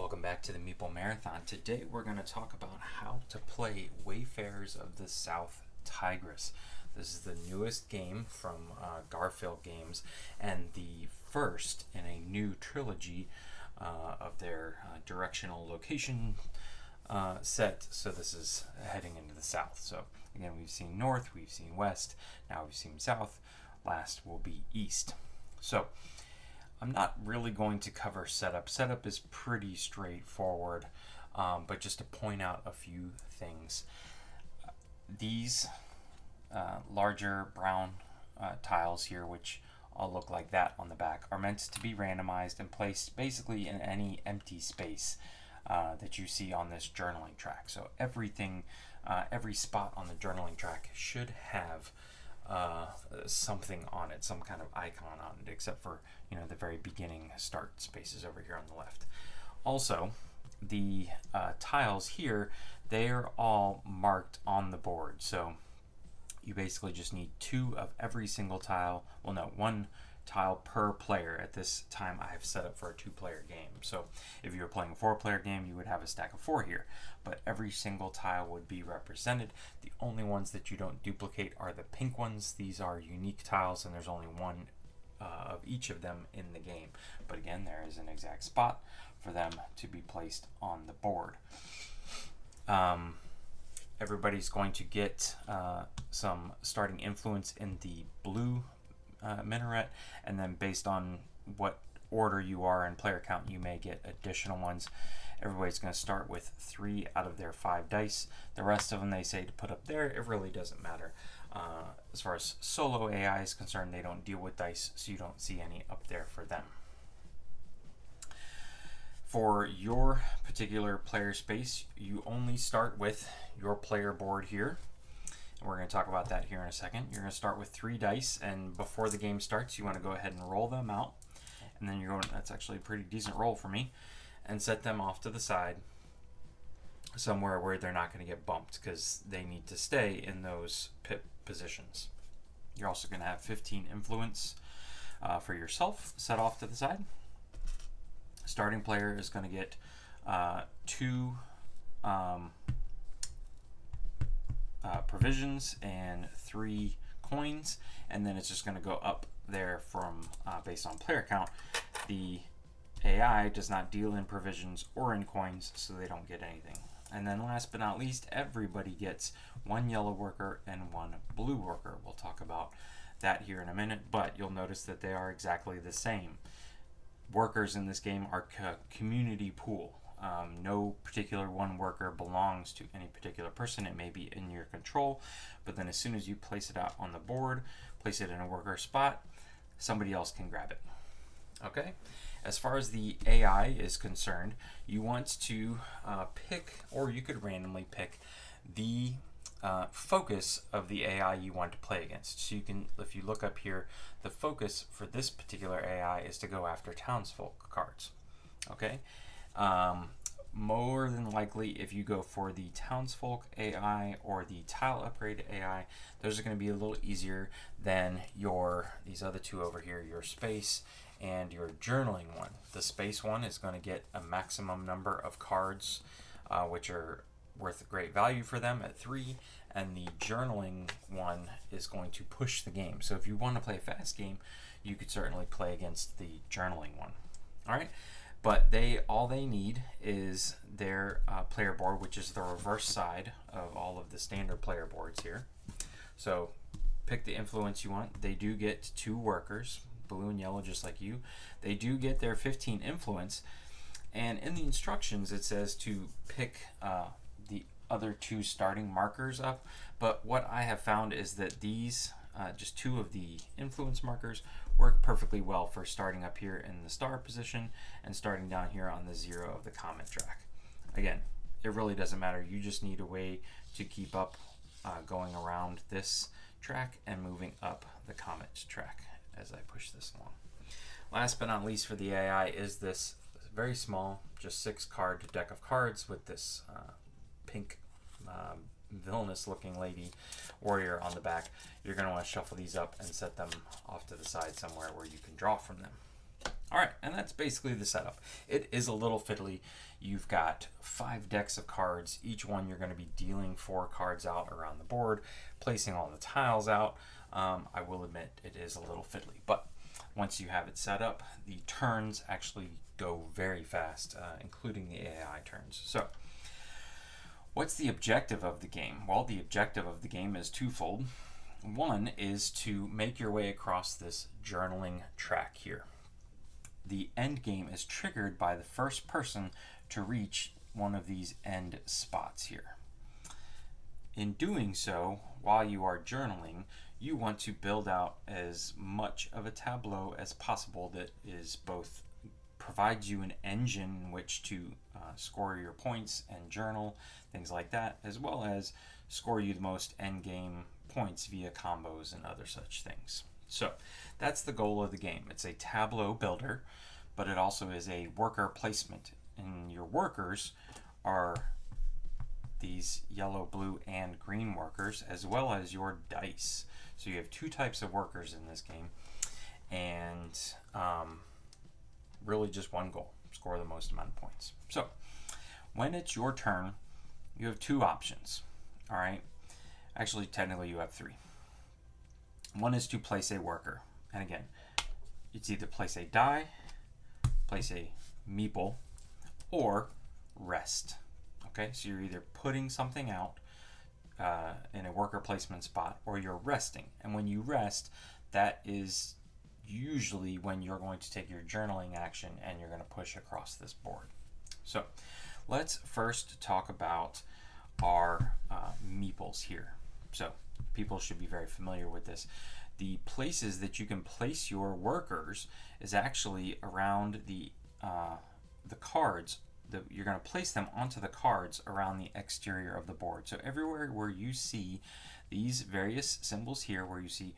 welcome back to the Meeple Marathon. Today we're going to talk about how to play Wayfarers of the South Tigris. This is the newest game from Garfield Games and the first in a new trilogy of their directional location set. So this is heading into the south. So again, we've seen north, we've seen west, now we've seen south, last will be east. So I'm not really going to cover setup. Setup is pretty straightforward, but just to point out a few things. These larger brown tiles here, which all look like that on the back, are meant to be randomized and placed basically in any empty space that you see on this journaling track. So everything, every spot on the journaling track should have something on it, some kind of icon on it, except for the very beginning start spaces over here on the left. Also, the tiles here, they are all marked on the board, so you basically just need two of every single tile. Well, no, one tile per player. At this time I have set up for a 2-player game, so if you were playing a 4-player game, you would have a stack of 4 here, but every single tile would be represented. The only ones that you don't duplicate are the pink ones. These are unique tiles, and there's only one of each of them in the game, but again, there is an exact spot for them to be placed on the board. Everybody's going to get some starting influence in the blue minaret, and then based on what order you are in player count, you may get additional ones. Everybody's going to start with 3 out of their 5 dice. The rest of them they say to put up there. It really doesn't matter. As far as solo AI is concerned, they don't deal with dice, so you don't see any up there for them. For your particular player space, you only start with your player board here. And we're going to talk about that here in a second. You're going to start with 3 dice, and before the game starts, you want to go ahead and roll them out. And then you're going, that's actually a pretty decent roll for me, and set them off to the side somewhere where they're not going to get bumped, because they need to stay in those pip positions. You're also going to have 15 influence for yourself set off to the side. Starting player is going to get 2 provisions and 3 coins, and then it's just going to go up there from based on player count. The AI does not deal in provisions or in coins, so they don't get anything. And then last but not least, everybody gets 1 yellow worker and 1 blue worker. We'll talk about that here in a minute, but you'll notice that they are exactly the same. Workers in this game are community pool. No particular one worker belongs to any particular person. It may be in your control, but then as soon as you place it out on the board, place it in a worker spot, somebody else can grab it. Okay? As far as the AI is concerned, you want to pick, or you could randomly pick, the focus of the AI you want to play against. So you can, if you look up here, the focus for this particular AI is to go after townsfolk cards. Okay? More than likely, if you go for the townsfolk AI or the tile upgrade AI, those are going to be a little easier than these other 2 over here, your space and your journaling one. The space one is going to get a maximum number of cards, which are worth great value for them at 3, and the journaling one is going to push the game. So if you want to play a fast game, you could certainly play against the journaling one. All right, but all they need is their player board, which is the reverse side of all of the standard player boards here. So pick the influence you want. They do get 2 workers, blue and yellow, just like you. They do get their 15 influence, and in the instructions it says to pick the other 2 starting markers up, but what I have found is that these just 2 of the influence markers work perfectly well for starting up here in the star position and starting down here on the 0 of the comet track. Again, it really doesn't matter. You just need a way to keep up going around this track and moving up the comet track as I push this along. Last but not least for the AI is this very small, just 6 card deck of cards with this pink villainous looking lady warrior on the back. You're going to want to shuffle these up and set them off to the side somewhere where you can draw from them. All right, and that's basically the setup. It is a little fiddly. You've got 5 decks of cards. Each one you're going to be dealing 4 cards out around the board, placing all the tiles out. I will admit it is a little fiddly, but once you have it set up, the turns actually go very fast, including the AI turns. So, what's the objective of the game? Well, the objective of the game is twofold. One is to make your way across this journaling track here. The end game is triggered by the first person to reach one of these end spots here. In doing so, while you are journaling, you want to build out as much of a tableau as possible that is both provides you an engine in which to score your points and journal, things like that, as well as score you the most end game points via combos and other such things. So that's the goal of the game. It's a tableau builder, but it also is a worker placement. And your workers are these yellow, blue, and green workers, as well as your dice. So you have 2 types of workers in this game, and really just one goal: score the most amount of points. So when it's your turn, you have 2 options. All right, actually technically you have 3. One is to place a worker, and again, it's either place a die, place a meeple, or rest. Okay, so you're either putting something out in a worker placement spot, or you're resting. And when you rest, that is usually when you're going to take your journaling action and you're going to push across this board. So let's first talk about our meeples here. So people should be very familiar with this. The places that you can place your workers is actually around the cards. You're going to place them onto the cards around the exterior of the board. So everywhere where you see these various symbols here, where you see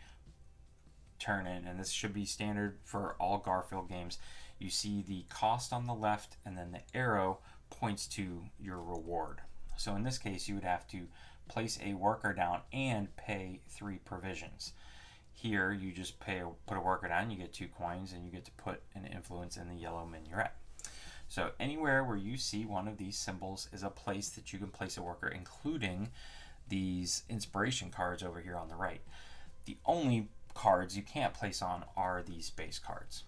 turn in, and this should be standard for all Garfield games, you see the cost on the left, and then the arrow points to your reward. So in this case, you would have to place a worker down and pay 3 provisions. Here, you just put a worker down, you get 2 coins, and you get to put an influence in the yellow minuet. So anywhere where you see one of these symbols is a place that you can place a worker, including these inspiration cards over here on the right. The only cards you can't place on are these base cards.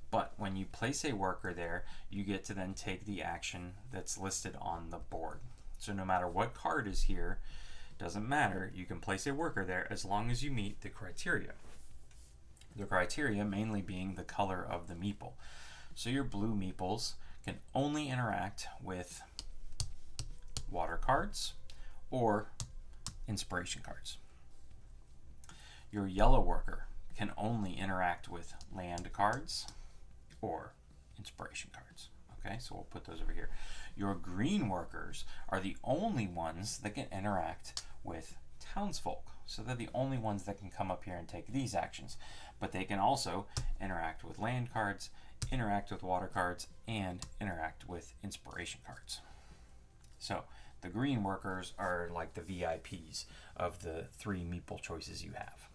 But when you place a worker there, you get to then take the action that's listed on the board. So no matter what card is here, doesn't matter, you can place a worker there as long as you meet the criteria. The criteria mainly being the color of the meeple. So your blue meeples can only interact with water cards or inspiration cards. Your yellow worker can only interact with land cards or inspiration cards. Okay, so we'll put those over here. Your green workers are the only ones that can interact with townsfolk. So they're the only ones that can come up here and take these actions. But they can also interact with land cards, interact with water cards, and interact with inspiration cards. So the green workers are like the VIPs of the 3 meeple choices you have.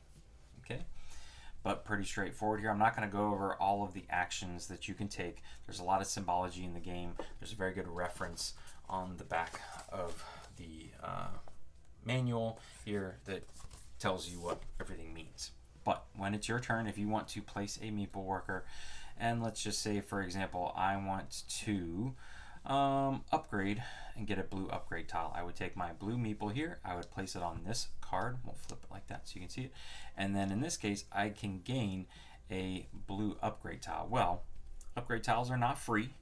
Okay, but pretty straightforward here. I'm not going to go over all of the actions that you can take. There's a lot of symbology in the game. There's a very good reference on the back of the manual here that tells you what everything means. But when it's your turn, if you want to place a meeple worker, and let's just say, for example, I want to upgrade and get a blue upgrade tile. I would take my blue meeple here, I would place it on this card. We'll flip it like that so you can see it. And then in this case, I can gain a blue upgrade tile. Well, upgrade tiles are not free.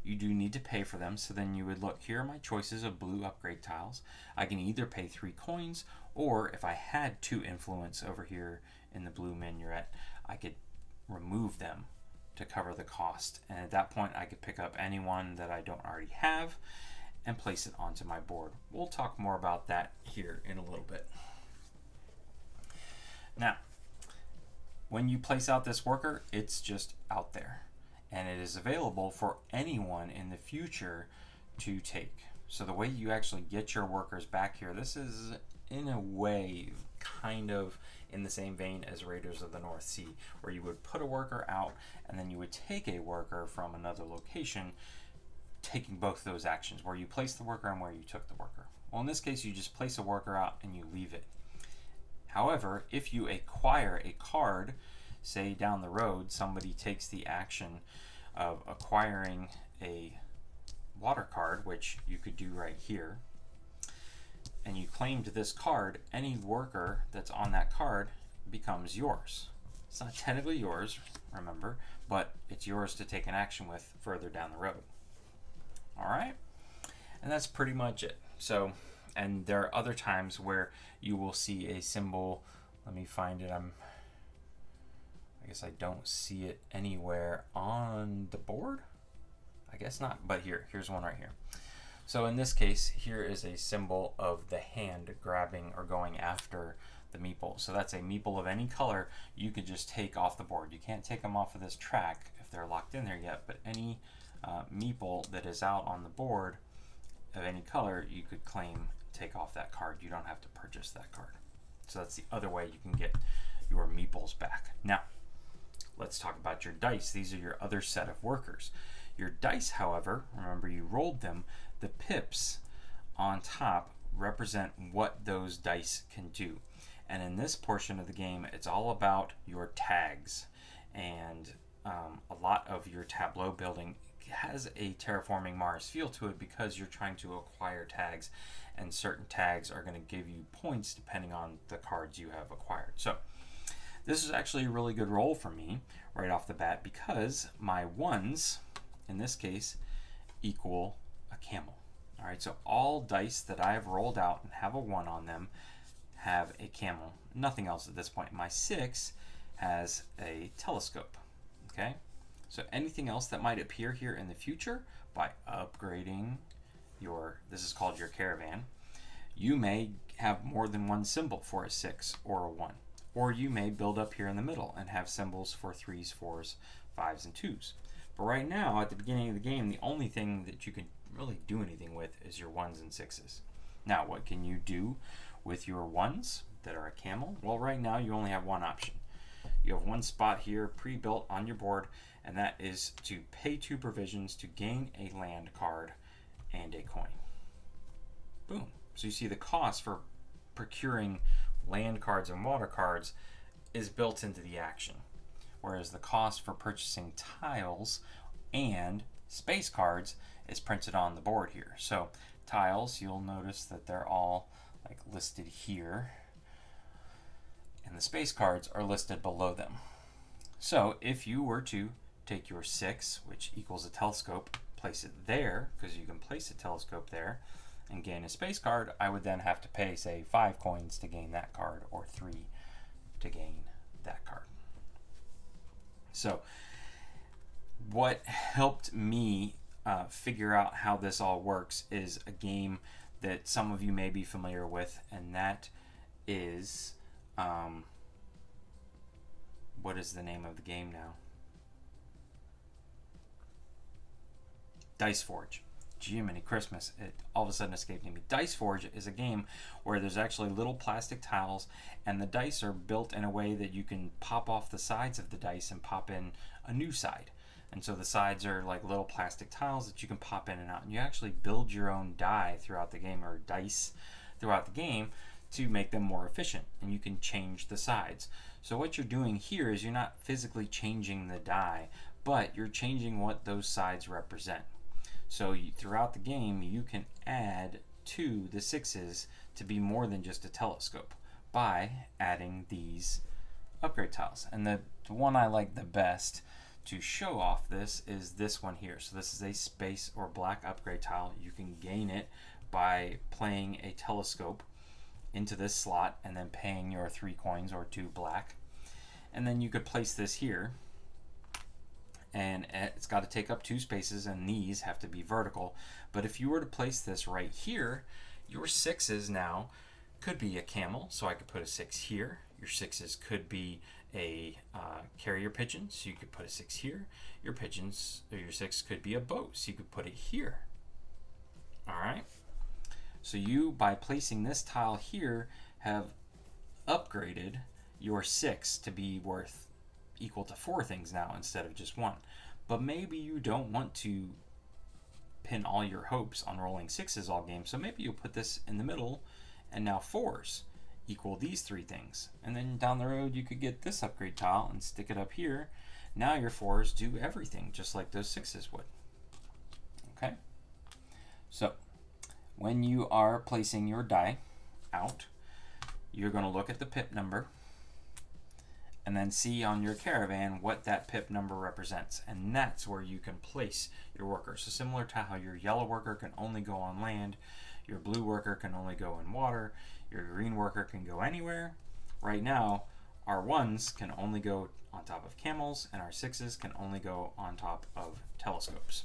You do need to pay for them. So then you would look, here are my choices of blue upgrade tiles. I can either pay 3 coins, or if I had 2 influence over here in the blue minuet, I could remove them to cover the cost. And at that point, I could pick up any one that I don't already have and place it onto my board. We'll talk more about that here in a little bit. Now, when you place out this worker, it's just out there, and it is available for anyone in the future to take. So the way you actually get your workers back here, this is in a way kind of in the same vein as Raiders of the North Sea, where you would put a worker out and then you would take a worker from another location, taking both those actions, where you place the worker and where you took the worker. Well, in this case, you just place a worker out and you leave it. However, if you acquire a card, say down the road, somebody takes the action of acquiring a water card, which you could do right here, and you claimed this card, any worker that's on that card becomes yours. It's not technically yours, remember, but it's yours to take an action with further down the road. All right? And that's pretty much it. So, and there are other times where you will see a symbol. Let me find it. I guess I don't see it anywhere on the board. I guess not, but here's one right here. So in this case, here is a symbol of the hand grabbing or going after the meeple. So that's a meeple of any color you could just take off the board. You can't take them off of this track if they're locked in there yet, but any meeple that is out on the board of any color, you could claim, take off that card. You don't have to purchase that card. So that's the other way you can get your meeples back. Now, let's talk about your dice. These are your other set of workers. Your dice, however, remember you rolled them, the pips on top represent what those dice can do. And in this portion of the game, it's all about your tags. And a lot of your tableau building has a Terraforming Mars feel to it because you're trying to acquire tags, and certain tags are going to give you points depending on the cards you have acquired. So this is actually a really good roll for me right off the bat because my ones, in this case, equal a camel. All right, so all dice that I have rolled out and have a 1 on them have a camel. Nothing else at this point. My 6 has a telescope. Okay, so anything else that might appear here in the future by upgrading your, this is called your caravan, you may have more than one symbol for a 6 or a 1. Or you may build up here in the middle and have symbols for 3s, 4s, 5s, and 2s. But right now, at the beginning of the game, the only thing that you can really do anything with is your 1s and 6s. Now, what can you do with your 1s that are a camel? Well, right now, you only have one option. You have one spot here pre-built on your board, and that is to pay 2 provisions to gain a land card and a coin. Boom. So you see the cost for procuring land cards and water cards is built into the action, whereas the cost for purchasing tiles and space cards is printed on the board here. So tiles, you'll notice that they're all like listed here, and the space cards are listed below them. So if you were to take your 6, which equals a telescope, place it there, because you can place a telescope there, and gain a space card, I would then have to pay, say, 5 coins to gain that card, or 3 to gain that card. So what helped me figure out how this all works is a game that some of you may be familiar with, and that is, what is the name of the game now? Dice Forge. Jiminy Christmas, it all of a sudden escaped me. Dice Forge is a game where there's actually little plastic tiles, and the dice are built in a way that you can pop off the sides of the dice and pop in a new side. And so the sides are like little plastic tiles that you can pop in and out. And you actually build your own die throughout the game, or dice throughout the game, to make them more efficient. And you can change the sides. So what you're doing here is you're not physically changing the die, but you're changing what those sides represent. So throughout the game, you can add to the 6s to be more than just a telescope by adding these upgrade tiles. And the one I like the best to show off this is this one here. So this is a space or black upgrade tile. You can gain it by playing a telescope into this slot and then paying your 3 coins or 2 black. And then you could place this here, and it's got to take up 2 spaces, and these have to be vertical. But if you were to place this right here, your 6s now could be a camel, so I could put a 6 here. Your 6s could be a carrier pigeon, so you could put a 6 here. Your pigeons, or your 6 could be a boat, so you could put it here. All right. So you, by placing this tile here, have upgraded your 6 to be worth equal to 4 things now instead of just 1. But maybe you don't want to pin all your hopes on rolling 6s all game, so maybe you'll put this in the middle, and now 4s equal these 3 things. And then down the road you could get this upgrade tile and stick it up here. Now your 4s do everything just like those 6s would. Okay? So when you are placing your die out, you're going to look at the pip number and then see on your caravan what that pip number represents. And that's where you can place your workers. So similar to how your yellow worker can only go on land, your blue worker can only go in water, your green worker can go anywhere. Right now, our 1s can only go on top of camels, and our 6s can only go on top of telescopes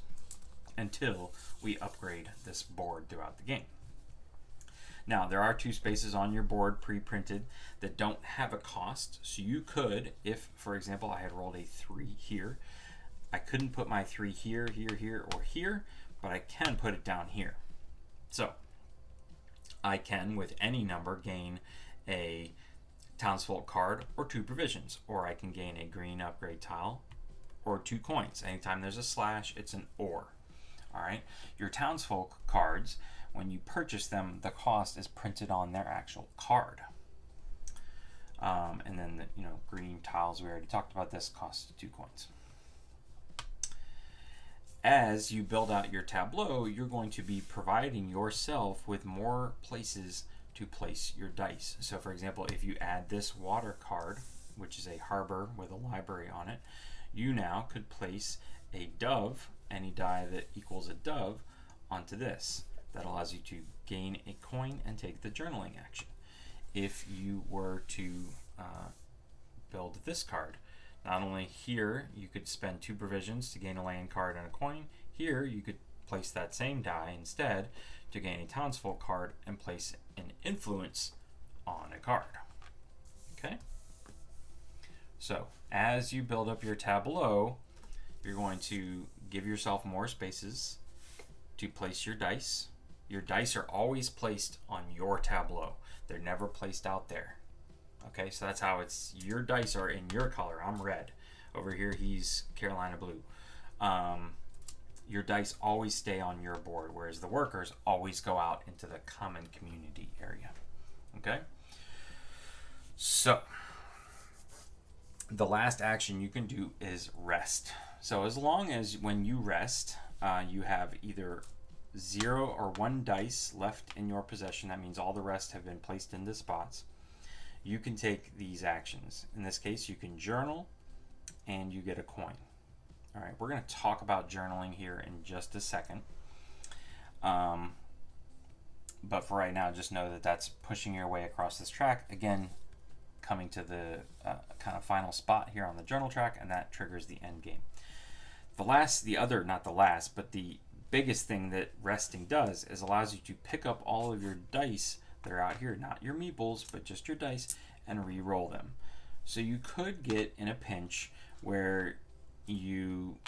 until we upgrade this board throughout the game. Now, there are 2 spaces on your board pre-printed that don't have a cost, so you could, if, for example, I had rolled a 3 here, I couldn't put my 3 here, here, here, or here, but I can put it down here. So, I can, with any number, gain a townsfolk card or 2 provisions, or I can gain a green upgrade tile or 2 coins. Anytime there's a slash, it's an or. All right, your townsfolk cards, when you purchase them, the cost is printed on their actual card. And then the green tiles, we already talked about this, cost 2 coins. As you build out your tableau, you're going to be providing yourself with more places to place your dice. So for example, if you add this water card, which is a harbor with a library on it, you now could place a dove, any die that equals a dove, onto this. That allows you to gain a coin and take the journaling action. If you were to build this card, not only here you could spend 2 provisions to gain a land card and a coin, here you could place that same die instead to gain a townsfolk card and place an influence on a card. Okay? So as you build up your tableau, you're going to give yourself more spaces to place your dice. Your dice are always placed on your tableau. They're never placed out there. Okay, so that's how it's, your dice are in your color. I'm red. Over here, he's Carolina blue. Your dice always stay on your board, whereas the workers always go out into the common community area. Okay? So, the last action you can do is rest. So as long as when you rest, you have either 0 or 1 dice left in your possession, that means all the rest have been placed into spots, you can take these actions. In this case, you can journal and you get a coin. All right, we're going to talk about journaling here in just a second. But for right now, just know that that's pushing your way across this track. Again, coming to the kind of final spot here on the journal track, and that triggers the end game. The biggest thing that resting does is allows you to pick up all of your dice that are out here, not your meeples, but just your dice, and re-roll them. So you could get in a pinch where you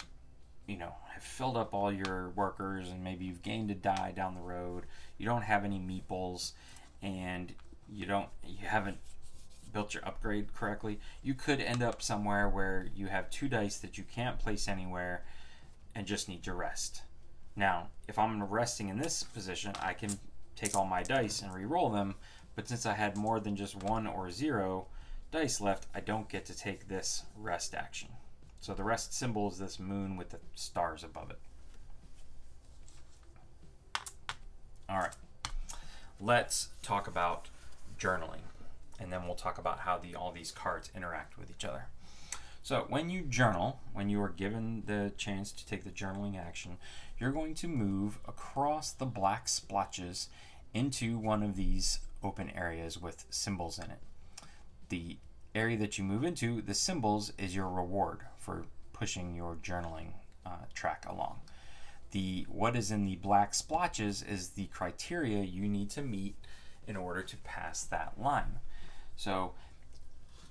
have filled up all your workers and maybe you've gained a die down the road, you don't have any meeples, and you haven't built your upgrade correctly. You could end up somewhere where you have 2 dice that you can't place anywhere and just need to rest. Now, if I'm resting in this position, I can take all my dice and re-roll them, but since I had more than just 1 or 0 dice left, I don't get to take this rest action. So the rest symbol is this moon with the stars above it. All right, let's talk about journaling, and then we'll talk about how all these cards interact with each other. So when you journal, when you are given the chance to take the journaling action, you're going to move across the black splotches into one of these open areas with symbols in it. The area that you move into, the symbols, is your reward for pushing your journaling track along. What is in the black splotches is the criteria you need to meet in order to pass that line. So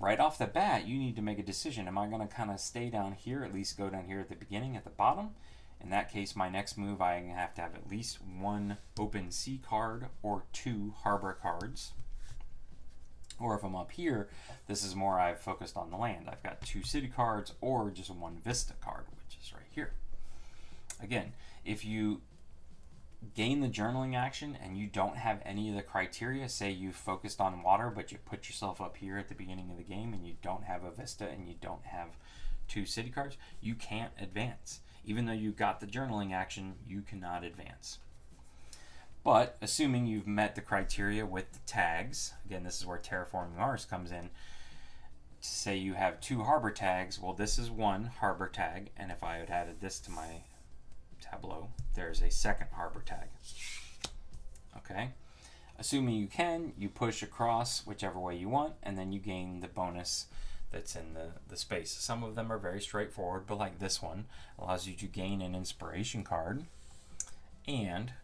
right off the bat, you need to make a decision. Am I going to kind of stay down here, at least go down here at the beginning, at the bottom? In that case, my next move, I have to have at least 1 open sea card or 2 harbor cards. Or if I'm up here, this is more I've focused on the land. I've got 2 city cards or just 1 vista card, which is right here. Again, if you gain the journaling action and you don't have any of the criteria, say you focused on water but you put yourself up here at the beginning of the game and you don't have a vista and you don't have 2 city cards, you can't advance. Even though you got the journaling action, you cannot advance. But assuming you've met the criteria with the tags, again, this is where Terraforming Mars comes in. Say you have 2 harbor tags, well, this is 1 harbor tag, and if I had added this to my tableau, there's a 2nd harbor tag. Okay? Assuming you can, you push across whichever way you want, and then you gain the bonus that's in the space. Some of them are very straightforward, but like this one allows you to gain an inspiration card and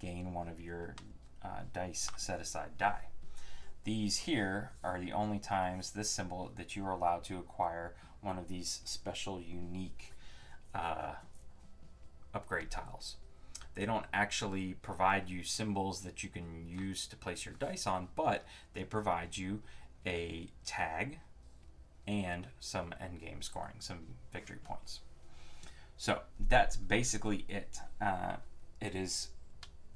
gain one of your dice set aside die. These here are the only times, this symbol, that you are allowed to acquire one of these special unique upgrade tiles. They don't actually provide you symbols that you can use to place your dice on, but they provide you a tag and some endgame scoring, some victory points. So that's basically it. It is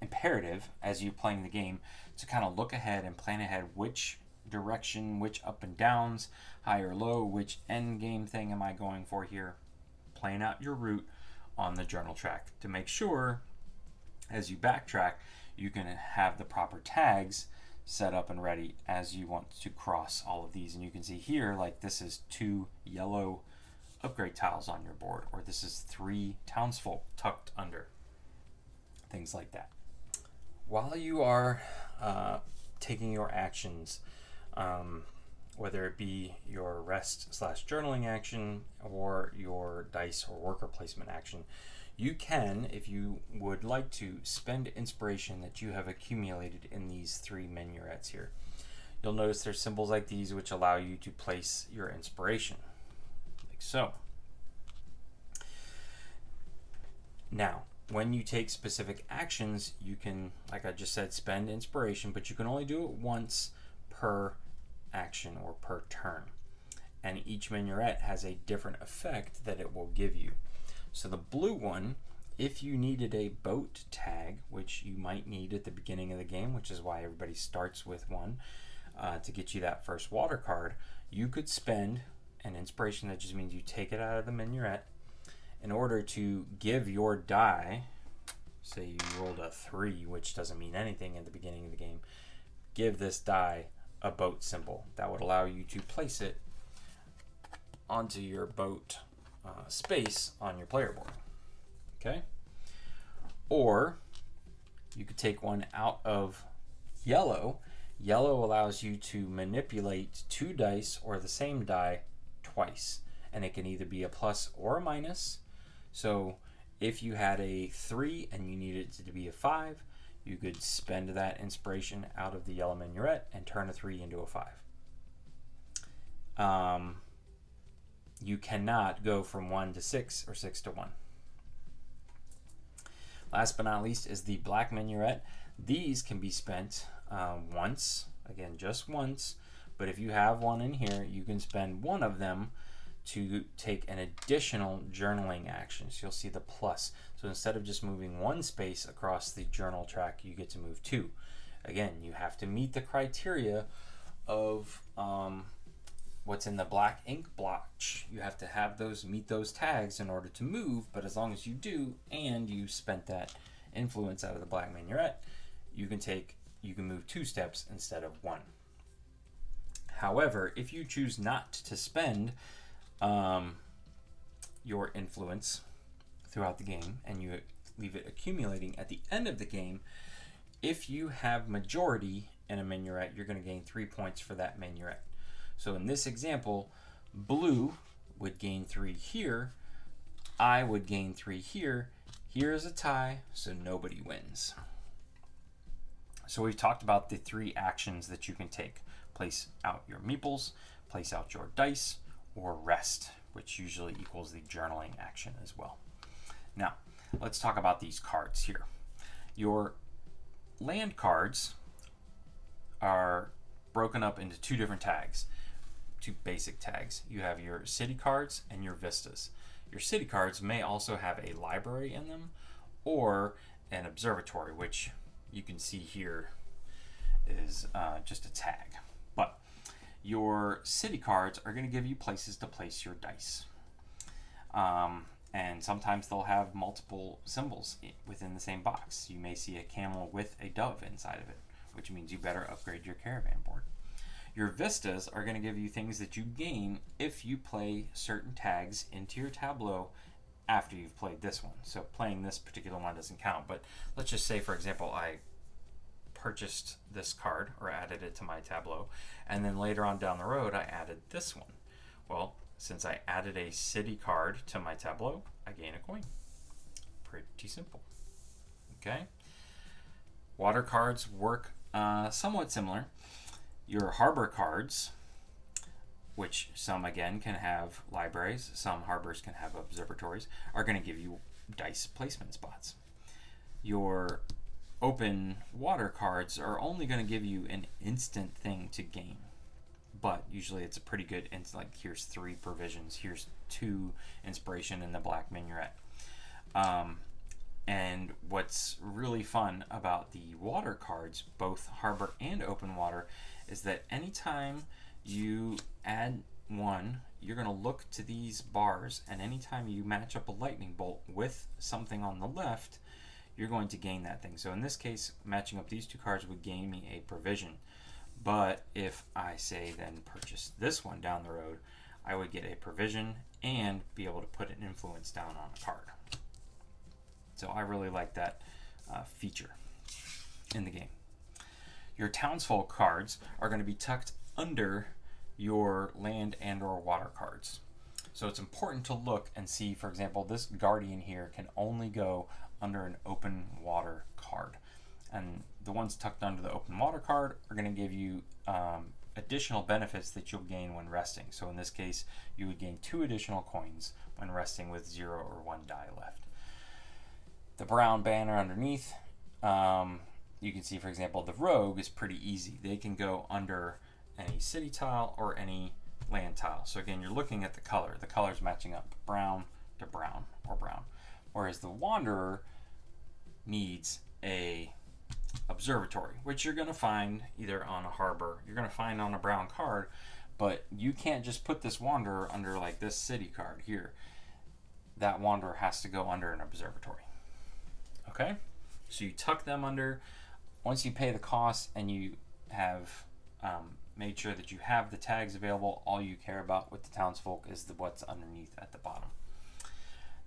imperative as you playing the game to kind of look ahead and plan ahead which direction, which up and downs, high or low, which end game thing am I going for here. Plan out your route on the journal track to make sure as you backtrack you can have the proper tags set up and ready as you want to cross all of these. And you can see here, like, this is 2 yellow upgrade tiles on your board, or this is 3 townsfolk tucked under, things like that. While you are taking your actions, whether it be your rest / journaling action or your dice or worker placement action, you can, if you would like to, spend inspiration that you have accumulated in these 3 minarets here. You'll notice there's symbols like these which allow you to place your inspiration, like so. Now, when you take specific actions, you can, like I just said, spend inspiration, but you can only do it once per action or per turn. And each minaret has a different effect that it will give you. So the blue one, if you needed a boat tag, which you might need at the beginning of the game, which is why everybody starts with one, to get you that first water card, you could spend an inspiration. That just means you take it out of the minaret in order to give your die, say you rolled a 3, which doesn't mean anything at the beginning of the game, give this die a boat symbol. That would allow you to place it onto your boat space on your player board. Okay? Or you could take one out of yellow. Yellow allows you to manipulate 2 dice or the same die twice, and it can either be a plus or a minus. So if you had a 3 and you needed it to be a 5, you could spend that inspiration out of the yellow minaret and turn a 3 into a 5. You cannot go from 1 to 6 or 6 to 1. Last but not least is the black minaret. These can be spent once, again just once, but if you have one in here, you can spend one of them to take an additional journaling action. So you'll see the plus. So instead of just moving 1 space across the journal track, you get to move 2. Again, you have to meet the criteria of what's in the black ink blotch. You have to have those, meet those tags in order to move, but as long as you do and you spent that influence out of the black minaret, you can move 2 steps instead of 1. However, if you choose not to spend your influence throughout the game and you leave it accumulating at the end of the game, if you have majority in a minaret, you're going to gain 3 points for that minaret. So in this example, blue would gain 3 here, I would gain 3 here. Here is a tie, so nobody wins. So we've talked about the 3 actions that you can take. Place out your meeples, place out your dice, or rest, which usually equals the journaling action as well. Now, let's talk about these cards here. Your land cards are broken up into two different tags, two basic tags. You have your city cards and your vistas. Your city cards may also have a library in them or an observatory, which you can see here is just a tag. But your city cards are going to give you places to place your dice. And sometimes they'll have multiple symbols within the same box. You may see a camel with a dove inside of it, which means you better upgrade your caravan board. Your vistas are going to give you things that you gain if you play certain tags into your tableau after you've played this one. So playing this particular one doesn't count, but let's just say, for example, I purchased this card or added it to my tableau, and then later on down the road I added this one. Well, since I added a city card to my tableau, I gain a coin. Pretty simple. Okay. Water cards work somewhat similar. Your harbor cards, which some again can have libraries, some harbors can have observatories, are going to give you dice placement spots. Your open water cards are only going to give you an instant thing to gain, but usually it's a pretty good, like here's 3 provisions, here's 2 inspiration in the black minuet. And what's really fun about the water cards, both harbor and open water, is that anytime you add one, you're going to look to these bars, and anytime you match up a lightning bolt with something on the left, you're going to gain that thing. So in this case, matching up these 2 cards would gain me a provision. But if I say then purchase this one down the road, I would get a provision and be able to put an influence down on a card. So I really like that feature in the game. Your townsfolk cards are going to be tucked under your land and or water cards. So it's important to look and see, for example, this guardian here can only go under an open water card. And the ones tucked under the open water card are going to give you additional benefits that you'll gain when resting. So in this case, you would gain 2 additional coins when resting with 0 or 1 die left. The brown banner underneath, you can see, for example, the rogue is pretty easy. They can go under any city tile or any land tile. So again, you're looking at the color. The color's matching up brown to brown or brown. Whereas the wanderer needs a observatory, which you're going to find either on a harbor, you're going to find on a brown card, but you can't just put this wanderer under like this city card here. That wanderer has to go under an observatory. Okay, so you tuck them under. Once you pay the cost and you have made sure that you have the tags available, all you care about with the townsfolk is what's underneath at the bottom.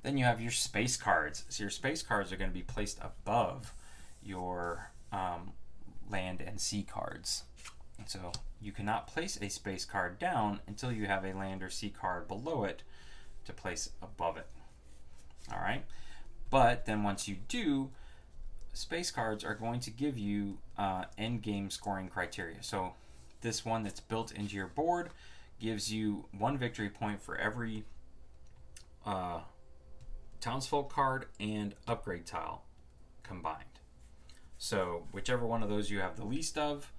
Then you have your space cards. So your space cards are going to be placed above your land and sea cards. And so you cannot place a space card down until you have a land or sea card below it to place above it. All right. But then once you do, space cards are going to give you end game scoring criteria. So this one that's built into your board gives you 1 victory point for every townsfolk card and upgrade tile combined. So whichever one of those you have the least of,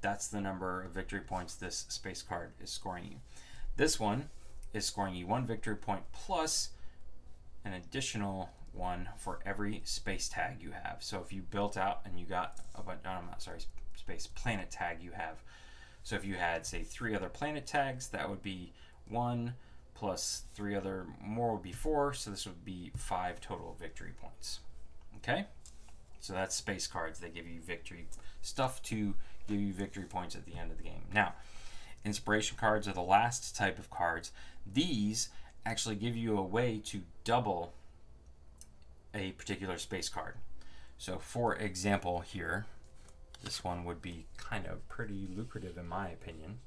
that's the number of victory points this space card is scoring you. This one is scoring you 1 victory point plus an additional 1 for every space tag you have. So if you built out and you got space planet tag you have. So if you had, say, 3 other planet tags, that would be 1 plus 3 other more would be 4. So this would be 5 total victory points. Okay? So that's space cards. They give you victory stuff to give you victory points at the end of the game. Now, inspiration cards are the last type of cards. These actually give you a way to double a particular space card. So for example here, this one would be kind of pretty lucrative in my opinion.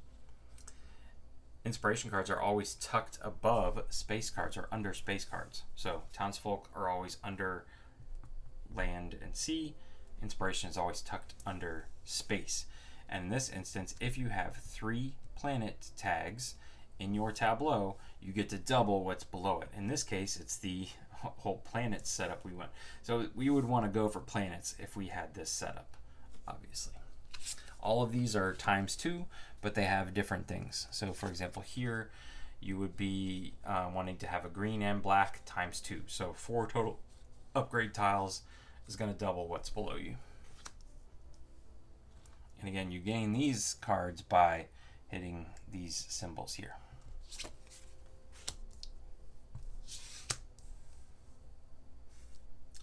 Inspiration cards are always tucked above space cards or under space cards. So townsfolk are always under land and sea. Inspiration is always tucked under space. And in this instance, if you have 3 planet tags in your tableau, you get to double what's below it. In this case, it's the whole planet setup we want. So we would want to go for planets if we had this setup, obviously. All of these are ×2, but they have different things. So for example, here you would be wanting to have a green and black ×2. So 4 total upgrade tiles is going to double what's below you. And again, you gain these cards by hitting these symbols here.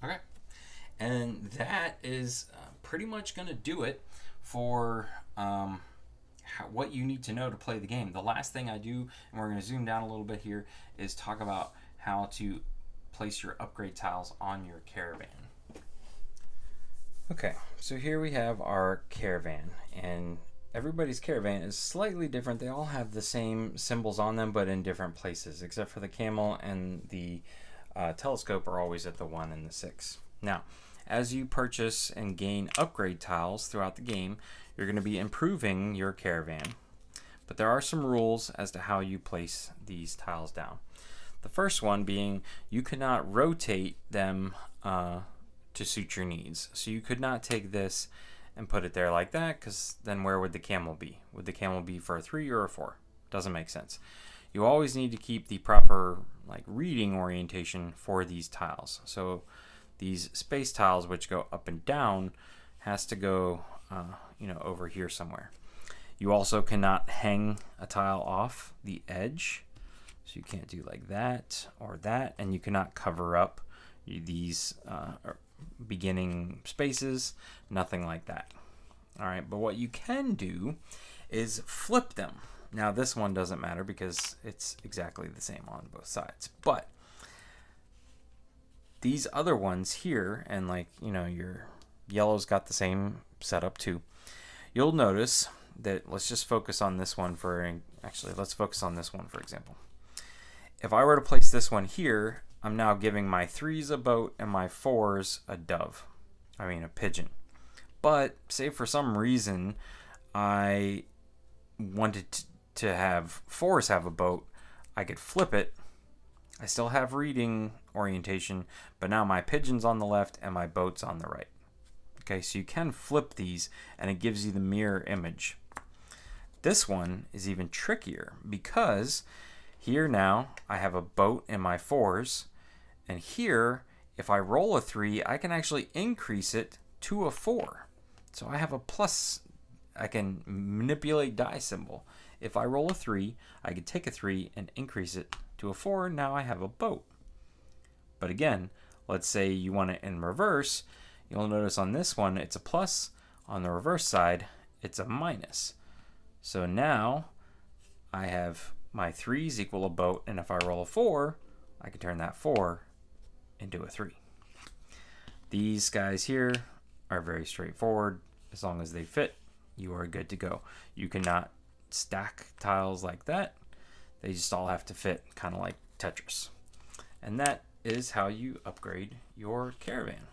Okay, and that is pretty much going to do it for what you need to know to play the game. The last thing I do, and we're going to zoom down a little bit here, is talk about how to place your upgrade tiles on your caravan. Okay, so here we have our caravan, and everybody's caravan is slightly different. They all have the same symbols on them, but in different places, except for the camel and the telescope are always at the 1 and the 6. Now, as you purchase and gain upgrade tiles throughout the game, you're going to be improving your caravan. But there are some rules as to how you place these tiles down. The first one being you cannot rotate them to suit your needs. So you could not take this and put it there like that, because then where would the camel be? Would the camel be for a 3 or a 4? Doesn't make sense. You always need to keep the proper reading orientation for these tiles. So these space tiles, which go up and down, has to go over here somewhere. You also cannot hang a tile off the edge, so you can't do like that or that, and you cannot cover up these beginning spaces, nothing like that. All right, but what you can do is flip them. Now this one doesn't matter because it's exactly the same on both sides, but these other ones here, and your yellow's got the same setup too. You'll notice that, let's just focus on this one let's focus on this one for example. If I were to place this one here, I'm now giving my 3s a boat and my 4s a dove. A pigeon. But say for some reason I wanted to have 4s have a boat, I could flip it. I still have reading orientation, but now my pigeon's on the left and my boat's on the right. Okay, so you can flip these and it gives you the mirror image. This one is even trickier because here now I have a boat in my 4s, and here if I roll a 3, I can actually increase it to a 4. So I have a plus. I can manipulate die symbol. If I roll a 3, I could take a 3 and increase it to a 4. Now I have a boat. But again, let's say you want it in reverse. You'll notice on this one it's a plus. On the reverse side, it's a minus. So now I have my 3s equal a boat, and if I roll a 4, I can turn that 4 into a 3. These guys here are very straightforward. As long as they fit, you are good to go. You cannot stack tiles like that. They just all have to fit, kind of like Tetris. And that is how you upgrade your caravan.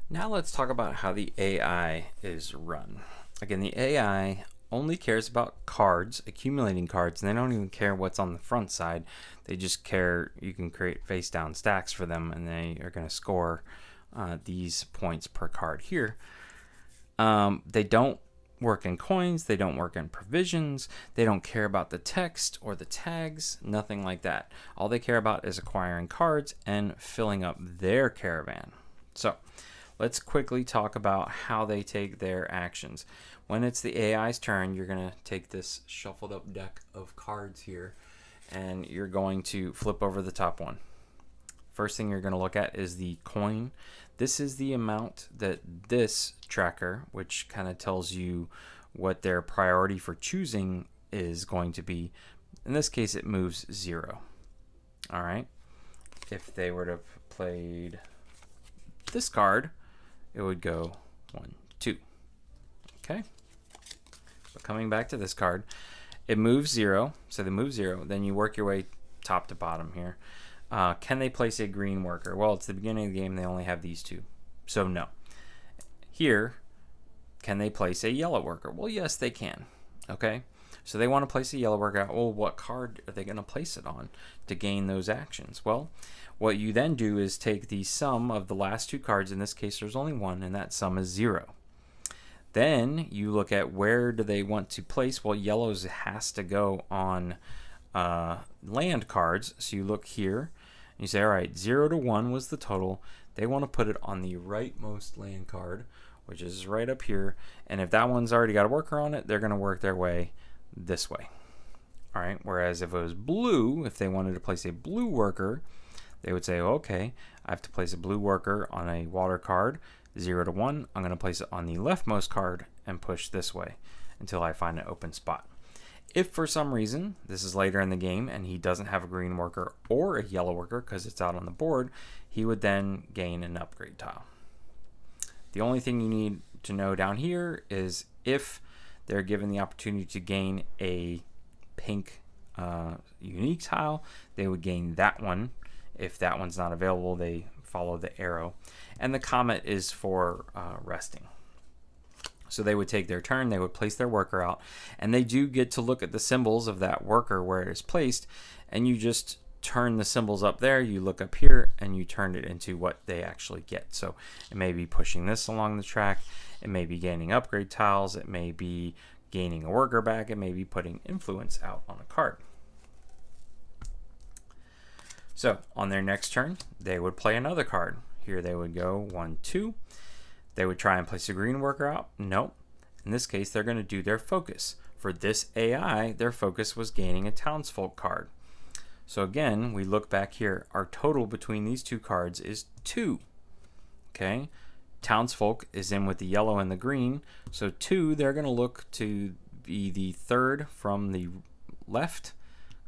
Now let's talk about how the AI is run. Again, the AI only cares about cards, accumulating cards, and they don't even care what's on the front side. They just care you can create face down stacks for them, and they are going to score these points per card here. They don't work in coins, they don't work in provisions, they don't care about the text or the tags, nothing like that. All they care about is acquiring cards and filling up their caravan. So let's quickly talk about how they take their actions. When it's the AI's turn, you're going to take this shuffled up deck of cards here, and you're going to flip over the top one. First thing you're going to look at is the coin. This is the amount that this tracker, which kind of tells you what their priority for choosing is going to be. In this case, it moves 0. All right. If they were to have played this card, it would go 1, 2. Okay. So coming back to this card, it moves 0. So they move 0. Then you work your way top to bottom here. Can they place a green worker? Well, it's the beginning of the game. They only have these 2. So no. Here, can they place a yellow worker? Well, yes, they can. Okay. So they want to place a yellow worker. Well, what card are they going to place it on to gain those actions? Well, what you then do is take the sum of the last 2 cards. In this case, there's only 1, and that sum is 0. Then you look at where do they want to place. Well, yellow's has to go on land cards. So you look here. You say, all right, 0 to 1 was the total. They want to put it on the rightmost land card, which is right up here. And if that one's already got a worker on it, they're going to work their way this way. All right. Whereas if it was blue, if they wanted to place a blue worker, they would say, okay, I have to place a blue worker on a water card, 0 to 1. I'm going to place it on the leftmost card and push this way until I find an open spot. If for some reason, this is later in the game, and he doesn't have a green worker or a yellow worker because it's out on the board, he would then gain an upgrade tile. The only thing you need to know down here is if they're given the opportunity to gain a pink unique tile, they would gain that one. If that one's not available, they follow the arrow. And the comet is for resting. So they would take their turn, they would place their worker out, and they do get to look at the symbols of that worker where it is placed, and you just turn the symbols up there, you look up here, and you turn it into what they actually get. So it may be pushing this along the track, it may be gaining upgrade tiles, it may be gaining a worker back, it may be putting influence out on a card. So on their next turn, they would play another card. Here they would go 1, 2. They would try and place a green worker out. Nope. In this case, they're going to do their focus. For this AI, their focus was gaining a townsfolk card. So again, we look back here. Our total between these two cards is 2. Okay. Townsfolk is in with the yellow and the green. So 2, they're going to look to be the third from the left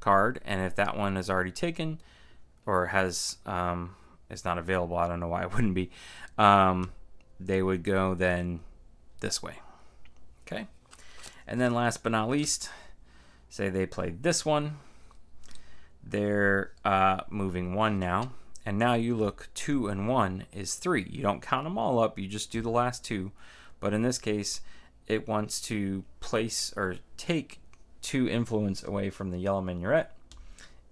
card. And if that one is already taken or has is not available, I don't know why it wouldn't be, they would go then this way. Okay. And then last but not least, say they played this one. They're moving 1 now. And now you look, 2 and 1 is 3. You don't count them all up. You just do the last 2. But in this case, it wants to place or take 2 influence away from the yellow minuet.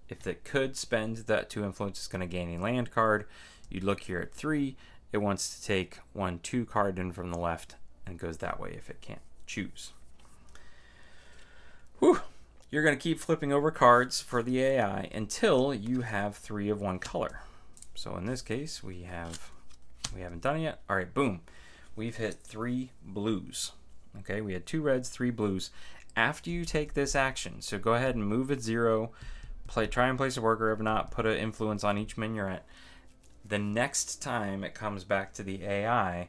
If it could spend that 2 influence, it's going to gain a land card. You look here at 3. It wants to take 1, 2 card in from the left and goes that way if it can't choose. Whew. You're going to keep flipping over cards for the AI until you have 3 of one color. So in this case, we haven't done it yet. All right, boom. We've hit 3 blues. Okay, we had 2 reds, 3 blues. After you take this action, so go ahead and move at 0, try and place a worker. If not, put an influence on each minuet. The next time it comes back to the AI,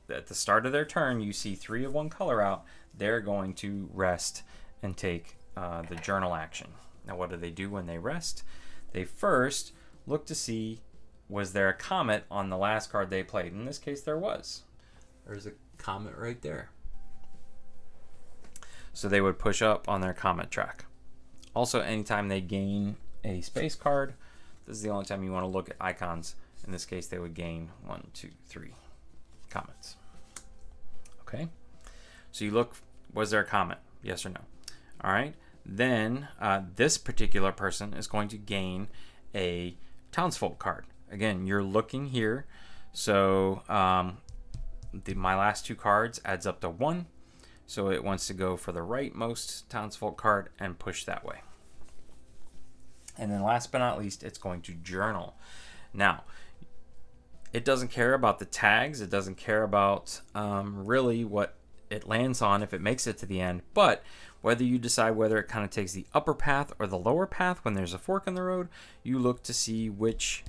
at the start of their turn, you see 3 of one color out, they're going to rest and take the journal action. Now, what do they do when they rest? They first look to see, was there a comet on the last card they played? In this case, there was. There's a comet right there. So they would push up on their comet track. Also, anytime they gain a space card, this is the only time you want to look at icons. In this case, they would gain 1, 2, 3 comets. Okay. So you look, was there a comet? Yes or no? All right. Then this particular person is going to gain a townsfolk card. Again, you're looking here. So my last 2 cards adds up to 1. So it wants to go for the rightmost townsfolk card and push that way. And then last but not least, it's going to journal. Now, it doesn't care about the tags. It doesn't care about really what it lands on if it makes it to the end. But whether you decide whether it kind of takes the upper path or the lower path when there's a fork in the road, you look to see which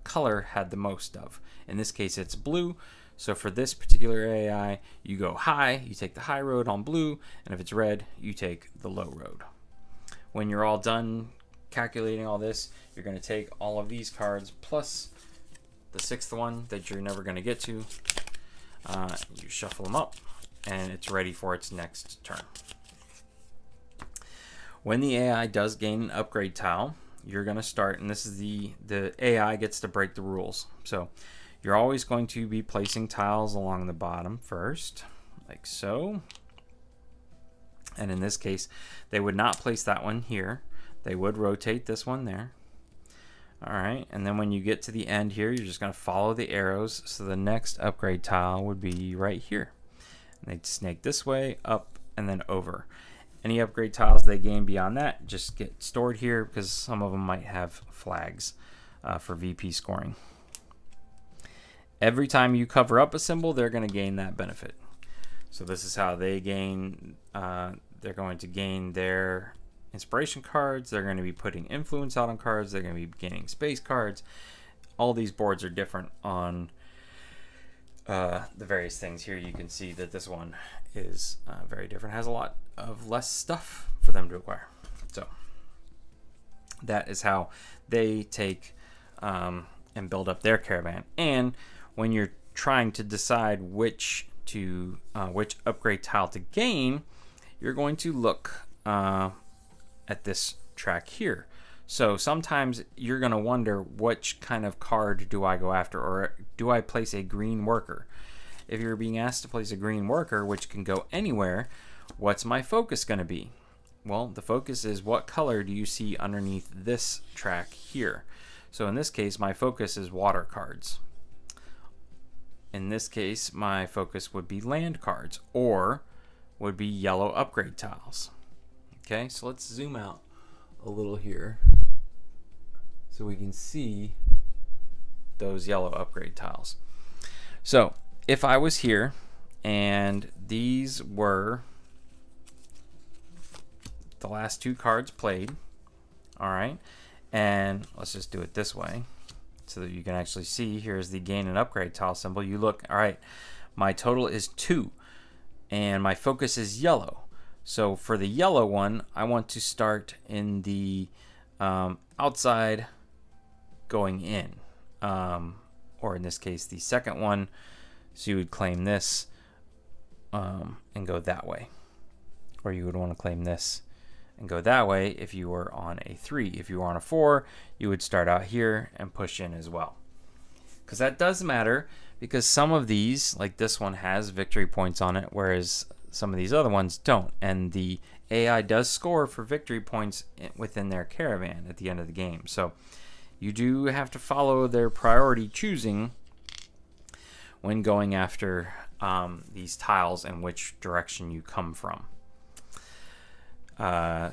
color had the most of. In this case, it's blue. So for this particular AI, you go high, you take the high road on blue, and if it's red, you take the low road. When you're all done calculating all this, you're going to take all of these cards plus the 6th one that you're never going to get to. You shuffle them up, and it's ready for its next turn. When the AI does gain an upgrade tile, you're going to start, and this is the AI gets to break the rules. So you're always going to be placing tiles along the bottom first, like so. And in this case, they would not place that one here. They would rotate this one there. All right, and then when you get to the end here, you're just going to follow the arrows. So the next upgrade tile would be right here. They snake this way, up, and then over. Any upgrade tiles they gain beyond that just get stored here because some of them might have flags for VP scoring. Every time you cover up a symbol, they're going to gain that benefit. So this is how they gain. They're going to gain their inspiration cards. They're going to be putting influence out on cards. They're going to be gaining space cards. All these boards are different on the various things. Here you can see that this one is very different. Has a lot of less stuff for them to acquire. So that is how they take and build up their caravan. And when you're trying to decide which upgrade tile to gain, you're going to look at this track here. So sometimes you're going to wonder, which kind of card do I go after, or do I place a green worker? If you're being asked to place a green worker, which can go anywhere, what's my focus going to be? Well, the focus is what color do you see underneath this track here? So in this case, my focus is water cards. In this case, my focus would be land cards, or would be yellow upgrade tiles. Okay, so let's zoom out a little here so we can see those yellow upgrade tiles. So if I was here and these were the last two cards played, all right, and let's just do it this way so that you can actually see. Here's the gain and upgrade tile symbol. You look, all right, my total is 2 and my focus is yellow. So for the yellow one, I want to start in the outside going in, or in this case, the second one. So you would claim this and go that way, or you would want to claim this and go that way if you were on a 3. If you were on a 4, you would start out here and push in as well. Because that does matter, because some of these, like this one, has victory points on it, whereas some of these other ones don't. And the AI does score for victory points within their caravan at the end of the game. So you do have to follow their priority choosing when going after these tiles and which direction you come from.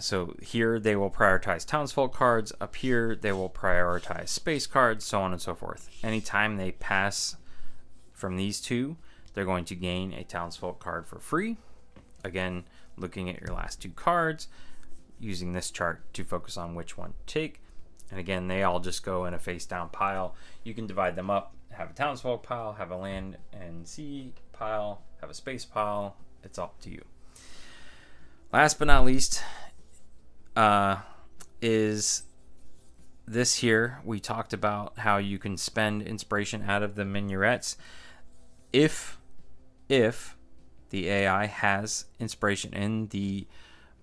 So here they will prioritize townsfolk cards. Up here they will prioritize space cards, so on and so forth. Anytime they pass from these two, they're going to gain a townsfolk card for free. Again, looking at your last 2 cards, using this chart to focus on which one to take. And again, they all just go in a face down pile. You can divide them up, have a townsfolk pile, have a land and sea pile, have a space pile. It's up to you. Last but not least is this here. We talked about how you can spend inspiration out of the minarets. If the AI has inspiration in the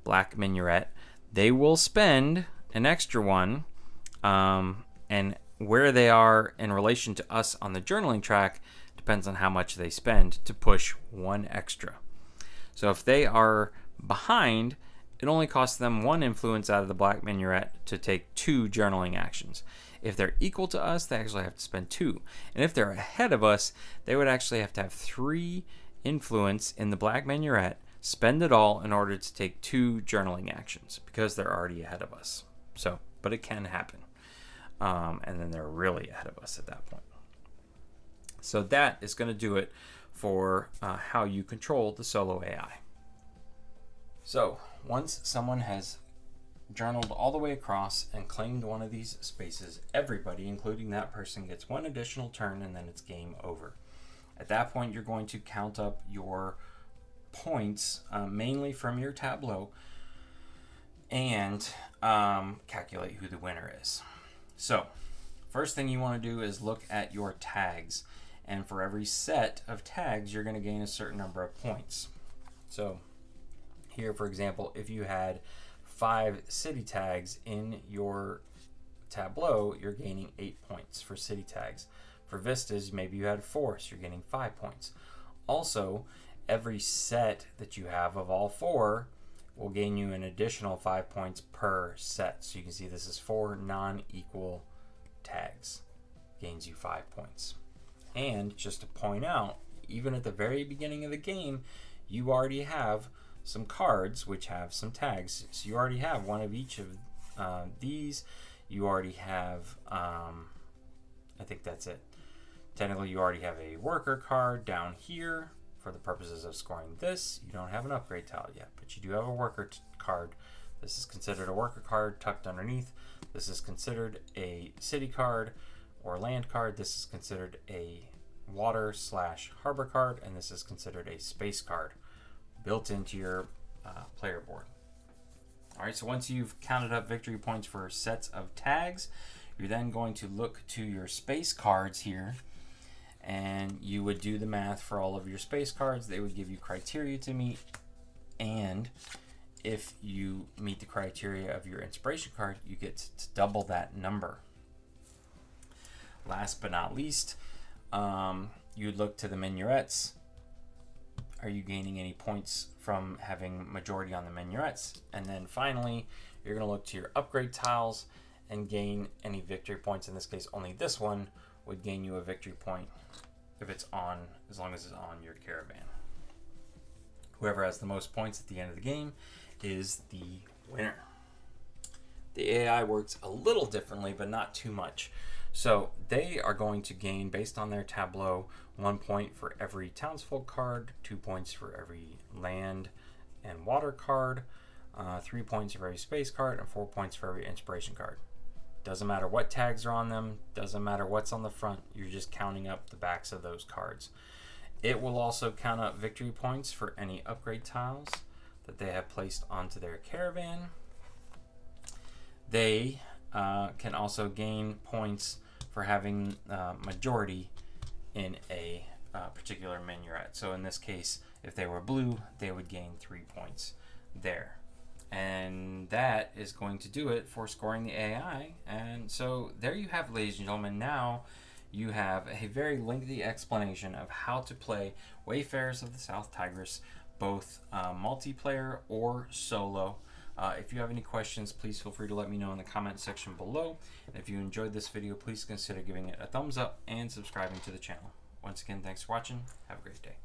black minaret, they will spend an extra one, and where they are in relation to us on the journaling track depends on how much they spend to push 1 extra. So if they are behind, it only costs them 1 influence out of the black minaret to take 2 journaling actions. If they're equal to us, they actually have to spend 2. And if they're ahead of us, they would actually have to have 3 influence in the black minaret, spend it all in order to take 2 journaling actions because they're already ahead of us. So, but it can happen. And then they're really ahead of us at that point. So that is going to do it for how you control the solo AI. So once someone has journaled all the way across and claimed one of these spaces, everybody, including that person, gets 1 additional turn, and then it's game over. At that point, you're going to count up your points, mainly from your tableau, and calculate who the winner is. So first thing you want to do is look at your tags, and for every set of tags, you're going to gain a certain number of points. So here, for example, if you had 5 city tags in your tableau, you're gaining 8 points for city tags. For vistas, maybe you had 4, so you're gaining 5 points. Also, every set that you have of all 4 will gain you an additional 5 points per set. So you can see this is 4 non-equal tags. Gains you 5 points. And just to point out, even at the very beginning of the game, you already have some cards which have some tags. So you already have one of each of these. You already have, I think that's it. Technically, you already have a worker card down here for the purposes of scoring this. You don't have an upgrade tile yet, but you do have a worker card. This is considered a worker card tucked underneath. This is considered a city card or land card. This is considered a water/harbor card, and this is considered a space card built into your player board. All right, so once you've counted up victory points for sets of tags, you're then going to look to your space cards here, and you would do the math for all of your space cards. They would give you criteria to meet, and if you meet the criteria of your inspiration card, you get to double that number. Last but not least, you'd look to the minarets. Are you gaining any points from having majority on the minarets? And then finally, you're going to look to your upgrade tiles and gain any victory points. In this case, only this one would gain you a victory point if it's on, as long as it's on your caravan. Whoever has the most points at the end of the game is the winner. The AI works a little differently, but not too much. So they are going to gain, based on their tableau, 1 point for every townsfolk card, 2 points for every land and water card, 3 points for every space card, and 4 points for every inspiration card. Doesn't matter what tags are on them, doesn't matter what's on the front, you're just counting up the backs of those cards. It will also count up victory points for any upgrade tiles that they have placed onto their caravan. They can also gain points for having majority in a particular minaret. So in this case, if they were blue, they would gain 3 points there. And that is going to do it for scoring the AI. And so there you have, ladies and gentlemen. Now you have a very lengthy explanation of how to play Wayfarers of the South Tigris, both multiplayer or solo. If you have any questions, please feel free to let me know in the comment section below. And if you enjoyed this video, please consider giving it a thumbs up and subscribing to the channel. Once again, thanks for watching. Have a great day.